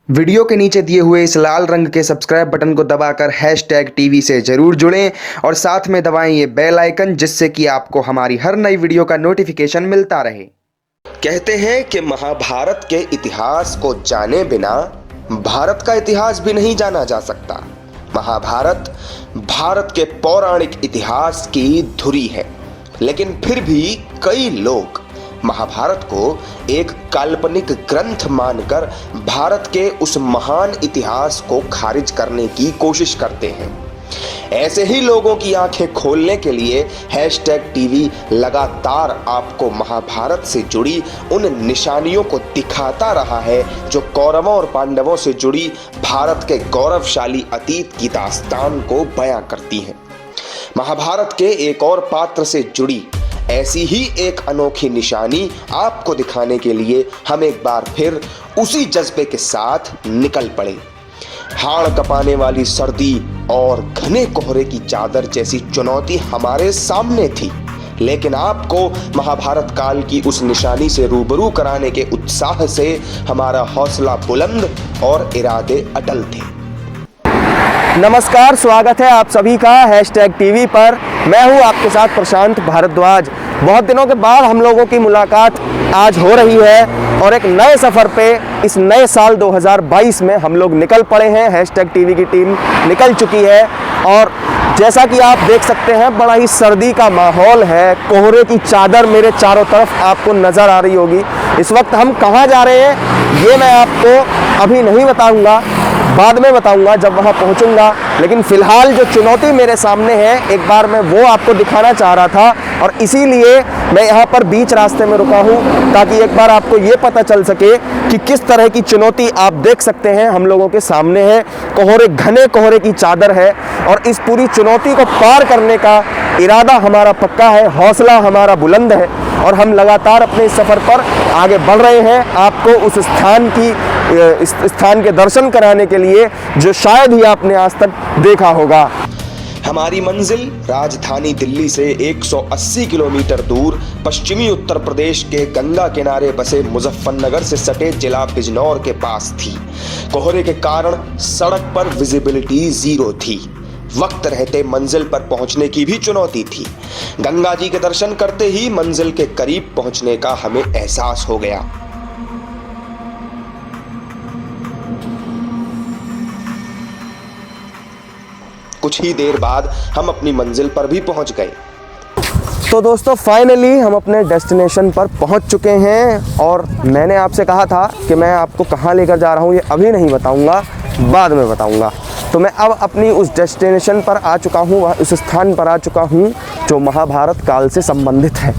Video के नीचे दिए हुए इस लाल रंग के सब्सक्राइब बटन को दबाकर #टीवी से जरूर जुड़ें और साथ में दबाएं ये बेल आइकन, जिससे कि आपको हमारी हर नई वीडियो का नोटिफिकेशन मिलता रहे। कहते हैं कि महाभारत के इतिहास को जाने बिना भारत का इतिहास भी नहीं जाना जा सकता। महाभारत भारत के पौराणिक इतिहास की धुरी है, लेकिन फिर भी कई लोग महाभारत को एक काल्पनिक ग्रंथ मानकर भारत के उस महान इतिहास को खारिज करने की कोशिश करते हैं। ऐसे ही लोगों की आंखें खोलने के लिए #टीवी लगातार आपको महाभारत से जुड़ी उन निशानियों को दिखाता रहा है जो कौरवों और पांडवों से जुड़ी भारत के गौरवशाली अतीत की दास्तान को बयां करती हैं। महाभारत के एक और पात्र से जुड़ी ऐसी ही एक अनोखी निशानी आपको दिखाने के लिए हम एक बार फिर उसी जज्बे के साथ निकल पड़े। हाड़ कपाने वाली सर्दी और घने कोहरे की चादर जैसी चुनौती हमारे सामने थी, लेकिन आपको महाभारत काल की उस निशानी से रूबरू कराने के उत्साह से हमारा हौसला बुलंद और इरादे अटल थे। नमस्कार, स्वागत है आप सभी का #टीवी पर। मैं हूं आपके साथ प्रशांत भारद्वाज। बहुत दिनों के बाद हम लोगों की मुलाकात आज हो रही है और एक नए सफ़र पे इस नए साल 2022 में हम लोग निकल पड़े हैं। #टीवी की टीम निकल चुकी है और जैसा कि आप देख सकते हैं, बड़ा ही सर्दी का माहौल है। कोहरे की चादर मेरे चारों तरफ आपको नज़र आ रही होगी। इस वक्त हम कहाँ जा रहे हैं ये मैं आपको अभी नहीं बताऊँगा, बाद में बताऊंगा जब वहां पहुंचूंगा। लेकिन फिलहाल जो चुनौती मेरे सामने है, एक बार मैं वो आपको दिखाना चाह रहा था और इसीलिए मैं यहाँ पर बीच रास्ते में रुका हूँ, ताकि एक बार आपको ये पता चल सके कि किस तरह की चुनौती आप देख सकते हैं हम लोगों के सामने है। कोहरे, घने कोहरे की चादर है और इस पूरी चुनौती को पार करने का इरादा हमारा पक्का है, हौसला हमारा बुलंद है और हम लगातार अपने इस सफ़र पर आगे बढ़ रहे हैं, आपको उस स्थान के दर्शन कराने के लिए जो शायद ही आपने आज तक देखा होगा। हमारी मंजिल राजधानी दिल्ली से 180 किलोमीटर दूर पश्चिमी उत्तर प्रदेश के गंगा किनारे बसे मुजफ्फरनगर से सटे जिला बिजनौर के पास थी। कोहरे के कारण सड़क पर विजिबिलिटी 0 थी। वक्त रहते मंजिल पर पहुंचने की भी चुनौती थी। गंगा जी के दर्शन करते ही मंजिल के करीब पहुंचने का हमें एहसास हो गया। कुछ ही देर बाद हम अपनी मंजिल पर भी पहुंच गए। तो दोस्तों, फाइनली हम अपने डेस्टिनेशन पर पहुंच चुके हैं और मैंने आपसे कहा था कि मैं आपको कहां लेकर जा रहा हूं ये अभी नहीं बताऊंगा, बाद में बताऊंगा। तो मैं अब अपनी उस डेस्टिनेशन पर आ चुका हूं, उस स्थान पर आ चुका हूं जो महाभारत काल से संबंधित है।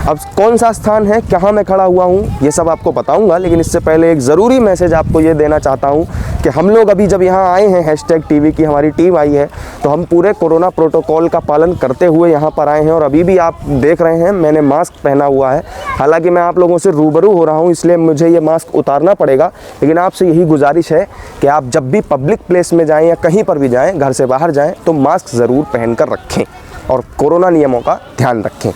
अब कौन सा स्थान है, कहाँ मैं खड़ा हुआ हूँ, ये सब आपको बताऊंगा, लेकिन इससे पहले एक ज़रूरी मैसेज आपको ये देना चाहता हूँ कि हम लोग अभी जब यहाँ आए हैं, #टीवी की हमारी टीम आई है, तो हम पूरे कोरोना प्रोटोकॉल का पालन करते हुए यहाँ पर आए हैं और अभी भी आप देख रहे हैं मैंने मास्क पहना हुआ है। हालांकि मैं आप लोगों से रूबरू हो रहा हूँ, इसलिए मुझे ये मास्क उतारना पड़ेगा, लेकिन आपसे यही गुजारिश है कि आप जब भी पब्लिक प्लेस में जाएँ या कहीं पर भी जाएँ, घर से बाहर जाएँ, तो मास्क ज़रूर पहन कर रखें और कोरोना नियमों का ध्यान रखें।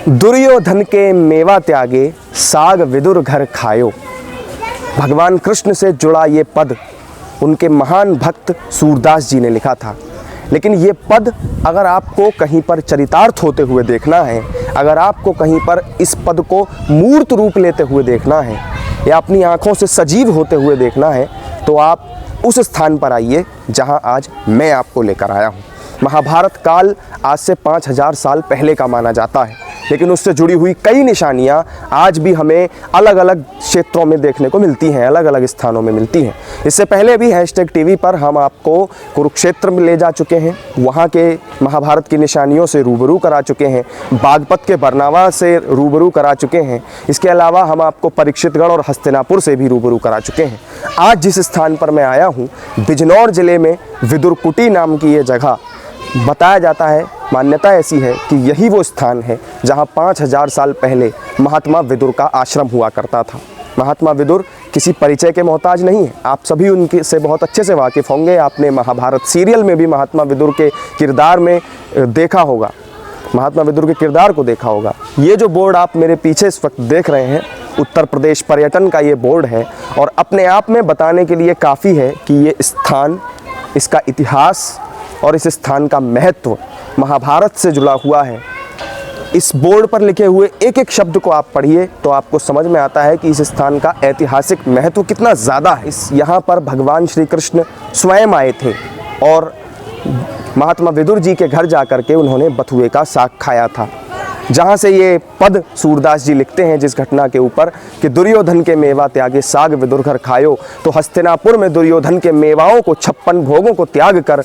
दुर्योधन के मेवा त्यागे, साग विदुर घर खायो। भगवान कृष्ण से जुड़ा ये पद उनके महान भक्त सूरदास जी ने लिखा था। लेकिन ये पद अगर आपको कहीं पर चरितार्थ होते हुए देखना है, अगर आपको कहीं पर इस पद को मूर्त रूप लेते हुए देखना है या अपनी आँखों से सजीव होते हुए देखना है, तो आप उस स्थान पर आइए जहाँ आज मैं आपको लेकर आया हूँ। महाभारत काल आज से 5000 साल पहले का माना जाता है, लेकिन उससे जुड़ी हुई कई निशानियां आज भी हमें अलग अलग क्षेत्रों में देखने को मिलती हैं, अलग अलग स्थानों में मिलती हैं। इससे पहले भी #टीवी पर हम आपको कुरुक्षेत्र में ले जा चुके हैं, वहाँ के महाभारत की निशानियों से रूबरू करा चुके हैं, बागपत के बरनावा से रूबरू करा चुके हैं। इसके अलावा हम आपको परीक्षितगढ़ और हस्तिनापुर से भी रूबरू करा चुके हैं। आज जिस स्थान पर मैं आया हूँ, बिजनौर जिले में विदुरकुटी नाम की ये जगह, बताया जाता है, मान्यता ऐसी है कि यही वो स्थान है जहाँ 5000 साल पहले महात्मा विदुर का आश्रम हुआ करता था। महात्मा विदुर किसी परिचय के मोहताज नहीं है, आप सभी उनके से बहुत अच्छे से वाकिफ़ होंगे। आपने महाभारत सीरियल में भी महात्मा विदुर के किरदार में देखा होगा। महात्मा विदुर के किरदार को देखा होगा। ये जो बोर्ड आप मेरे पीछे इस वक्त देख रहे हैं, उत्तर प्रदेश पर्यटन का ये बोर्ड है और अपने आप में बताने के लिए काफ़ी है कि ये स्थान, इसका इतिहास और इस स्थान का महत्व महाभारत से जुड़ा हुआ है। इस बोर्ड पर लिखे हुए एक एक शब्द को आप पढ़िए तो आपको समझ में आता है कि इस स्थान का ऐतिहासिक महत्व कितना ज़्यादा है। यहाँ पर भगवान श्री कृष्ण स्वयं आए थे और महात्मा विदुर जी के घर जा कर के उन्होंने बथुए का साग खाया था। जहाँ से ये पद सूरदास जी लिखते हैं जिस घटना के ऊपर कि दुर्योधन के मेवा त्यागे साग विदुर घर खायो, तो हस्तिनापुर में दुर्योधन के मेवाओं को 56 भोगों को त्याग कर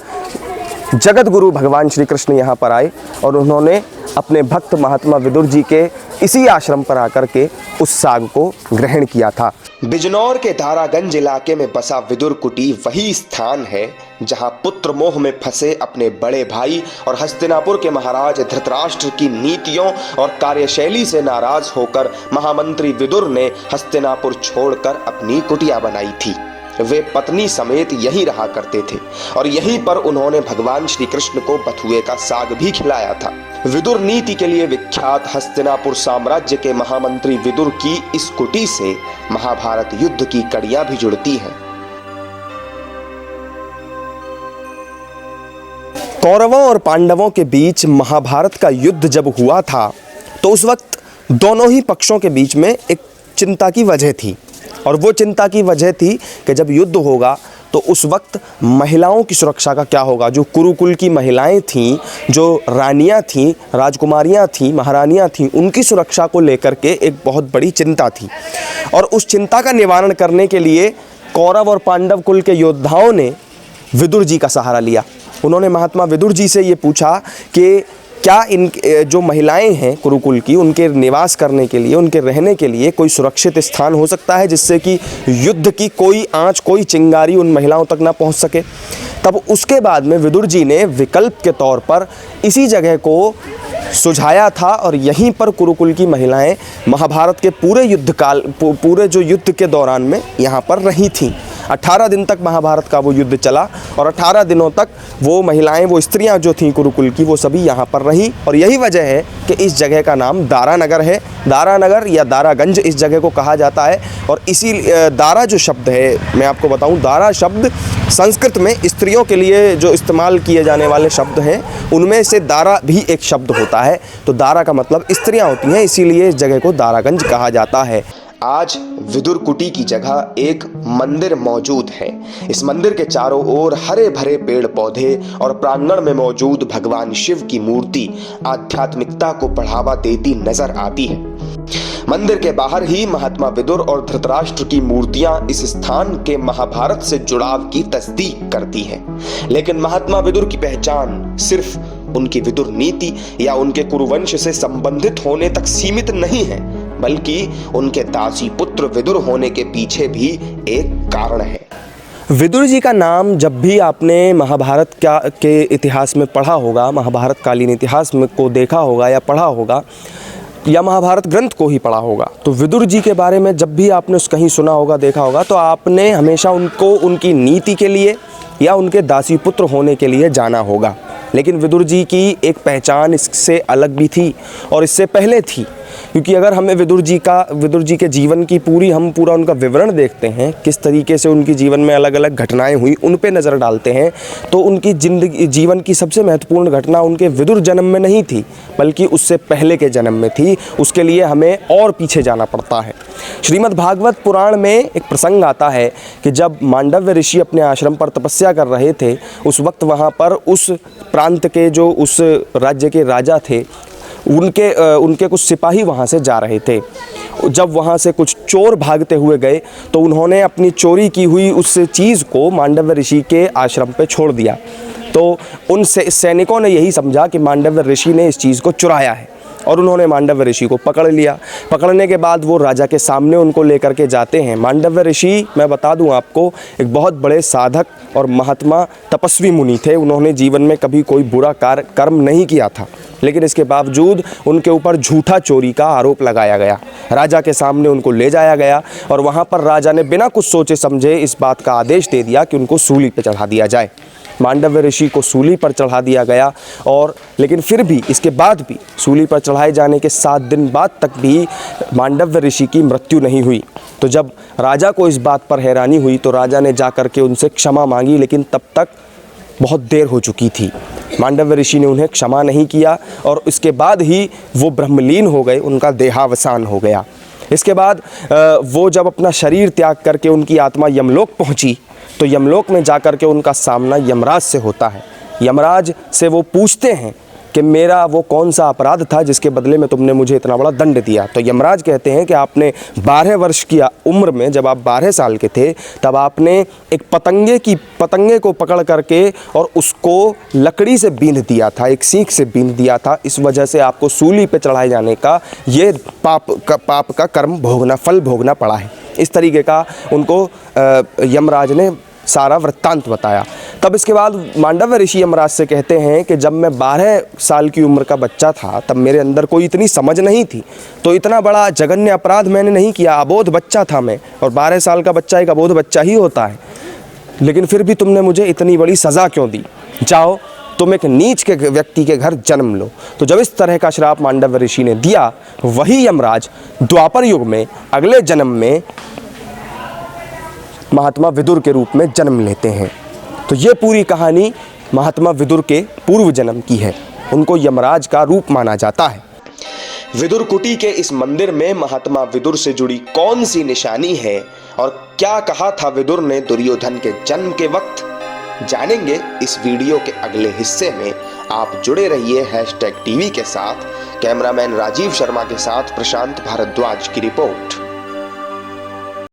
जगत गुरु भगवान श्री कृष्ण यहाँ पर आए और उन्होंने अपने भक्त महात्मा विदुर जी के इसी आश्रम पर आकर के उस साग को ग्रहण किया था। बिजनौर के दारागंज इलाके में बसा विदुर कुटी वही स्थान है जहां पुत्र मोह में फंसे अपने बड़े भाई और हस्तिनापुर के महाराज धृतराष्ट्र की नीतियों और कार्यशैली से नाराज होकर महामंत्री विदुर ने हस्तिनापुर छोड़कर अपनी कुटिया बनाई थी। वे पत्नी समेत यहीं रहा करते थे और यहीं पर उन्होंने भगवान श्री कृष्ण को बथुए का साग भी खिलाया था। विदुर नीति के लिए विख्यात हस्तिनापुर साम्राज्य के महामंत्री विदुर की इस कुटी से महाभारत युद्ध की कड़ियां भी जुड़ती हैं। कौरवों और पांडवों के बीच महाभारत का युद्ध जब हुआ था तो उस वक्त दोनों ही पक्षों के बीच में एक चिंता की वजह थी और वो चिंता की वजह थी कि जब युद्ध होगा तो उस वक्त महिलाओं की सुरक्षा का क्या होगा। जो कुरुकुल की महिलाएं थीं, जो रानियां थीं, राजकुमारियां थीं, महारानियां थीं, उनकी सुरक्षा को लेकर के एक बहुत बड़ी चिंता थी और उस चिंता का निवारण करने के लिए कौरव और पांडव कुल के योद्धाओं ने विदुर जी का सहारा लिया। उन्होंने महात्मा विदुर जी से ये पूछा कि क्या इन जो महिलाएं हैं कुरुकुल की, उनके निवास करने के लिए, उनके रहने के लिए कोई सुरक्षित स्थान हो सकता है जिससे कि युद्ध की कोई आंच, कोई चिंगारी उन महिलाओं तक ना पहुंच सके। तब उसके बाद में विदुर जी ने विकल्प के तौर पर इसी जगह को सुझाया था और यहीं पर कुरुकुल की महिलाएं महाभारत के पूरे युद्ध काल, पूरे जो युद्ध के दौरान में यहाँ पर रही थीं। 18 दिन तक महाभारत का वो युद्ध चला और 18 दिनों तक वो महिलाएं, वो स्त्रियां जो थीं कुरुकुल की, वो सभी यहाँ पर रहीं और यही वजह है कि इस जगह का नाम दारानगर है। दारानगर या दारागंज इस जगह को कहा जाता है और इसी दारा जो शब्द है, मैं आपको बताऊं, दारा शब्द संस्कृत में स्त्रियों के लिए जो इस्तेमाल किए जाने वाले शब्द हैं उनमें से दारा भी एक शब्द होता है। तो दारा का मतलब स्त्रियां होती हैं, इसीलिए इस जगह को दारागंज कहा जाता है। आज विदुर कुटी की जगह एक मंदिर मौजूद है। इस मंदिर के चारों ओर हरे भरे पेड़ पौधे और प्रांगण में मौजूद भगवान शिव की मूर्ति आध्यात्मिकता को बढ़ावा देती नजर आती है। मंदिर के बाहर ही महात्मा विदुर और धृतराष्ट्र की मूर्तियां इस स्थान के महाभारत से जुड़ाव की तस्दीक करती हैं। लेकिन महात्मा विदुर की पहचान सिर्फ उनकी विदुर नीति या उनके कुरुवंश से संबंधित होने तक सीमित नहीं है, बल्कि उनके दासी पुत्र विदुर होने के पीछे भी एक कारण है। विदुर जी का नाम जब भी आपने महाभारत के इतिहास में पढ़ा होगा, महाभारत कालीन इतिहास में को देखा होगा या पढ़ा होगा या महाभारत ग्रंथ को ही पढ़ा होगा, तो विदुर जी के बारे में जब भी आपने कहीं सुना होगा, देखा होगा, तो आपने हमेशा उनको उनकी नीति के लिए या उनके दासी पुत्र होने के लिए जाना होगा। लेकिन विदुर जी की एक पहचान इससे अलग भी थी और इससे पहले थी, क्योंकि अगर हमें विदुर जी के जीवन की पूरा उनका विवरण देखते हैं, किस तरीके से उनकी जीवन में अलग अलग घटनाएं हुई, उन पे नज़र डालते हैं, तो उनकी जीवन की सबसे महत्वपूर्ण घटना उनके विदुर जन्म में नहीं थी, बल्कि उससे पहले के जन्म में थी। उसके लिए हमें और पीछे जाना पड़ता है। श्रीमद् भागवत पुराण में एक प्रसंग आता है कि जब मांडव्य ऋषि अपने आश्रम पर तपस्या कर रहे थे, उस वक्त वहाँ पर उस प्रांत के जो उस राज्य के राजा थे, उनके कुछ सिपाही वहाँ से जा रहे थे। जब वहाँ से कुछ चोर भागते हुए गए तो उन्होंने अपनी चोरी की हुई उस चीज़ को मांडव्य ऋषि के आश्रम पे छोड़ दिया। तो उन सैनिकों ने यही समझा कि मांडव्य ऋषि ने इस चीज़ को चुराया है और उन्होंने मांडव्य ऋषि को पकड़ लिया। पकड़ने के बाद वो राजा के सामने उनको लेकर के जाते हैं। मांडव्य ऋषि, मैं बता दूं आपको, एक बहुत बड़े साधक और महात्मा तपस्वी मुनि थे। उन्होंने जीवन में कभी कोई बुरा कर्म नहीं किया था, लेकिन इसके बावजूद उनके ऊपर झूठा चोरी का आरोप लगाया गया। राजा के सामने उनको ले जाया गया और वहाँ पर राजा ने बिना कुछ सोचे समझे इस बात का आदेश दे दिया कि उनको सूली पर चढ़ा दिया जाए। मांडव्य ऋषि को सूली पर चढ़ा दिया गया। और लेकिन फिर भी इसके बाद भी सूली पर चढ़ाए जाने के 7 दिन बाद तक भी मांडव्य ऋषि की मृत्यु नहीं हुई। तो जब राजा को इस बात पर हैरानी हुई तो राजा ने जा कर के उनसे क्षमा मांगी, लेकिन तब तक बहुत देर हो चुकी थी। मांडव्य ऋषि ने उन्हें क्षमा नहीं किया और इसके बाद ही वो ब्रह्मलीन हो गए, उनका देहावसान हो गया। इसके बाद वो जब अपना शरीर त्याग करके उनकी आत्मा यमलोक पहुंची तो यमलोक में जाकर के उनका सामना यमराज से होता है। यमराज से वो पूछते हैं कि मेरा वो कौन सा अपराध था जिसके बदले में तुमने मुझे इतना बड़ा दंड दिया। तो यमराज कहते हैं कि आपने 12 वर्ष की उम्र में, जब आप 12 साल के थे, तब आपने एक पतंगे को पकड़ करके और उसको लकड़ी से बींध दिया था, एक सीख से बींध दिया था। इस वजह से आपको सूली पे चढ़ाए जाने का ये पाप का कर्म भोगना, फल भोगना पड़ा है। इस तरीके का उनको यमराज ने सारा वृत्तांत बताया। तब इसके बाद मांडव्य ऋषि यमराज से कहते हैं कि जब मैं 12 साल की उम्र का बच्चा था तब मेरे अंदर कोई इतनी समझ नहीं थी, तो इतना बड़ा जघन्य अपराध मैंने नहीं किया। अबोध बच्चा था मैं, और 12 साल का बच्चा एक अबोध बच्चा ही होता है, लेकिन फिर भी तुमने मुझे इतनी बड़ी सज़ा क्यों दी? जाओ तुम एक नीच के व्यक्ति के घर जन्म लो। तो जब इस तरह का श्राप मांडव्य ऋषि ने दिया, वही यमराज द्वापर युग में अगले जन्म में महात्मा विदुर के रूप में जन्म लेते हैं। तो ये पूरी कहानी महात्मा विदुर के पूर्व जन्म की है, उनको यमराज का रूप माना जाता है। विदुर कुटी के इस मंदिर में महात्मा विदुर से जुड़ी कौन सी निशानी है और क्या कहा था विदुर ने दुर्योधन के जन्म के वक्त, जानेंगे इस वीडियो के अगले हिस्से में। आप जुड़े रहिए #TV के साथ। कैमरामैन राजीव शर्मा के साथ प्रशांत भारद्वाज की रिपोर्ट।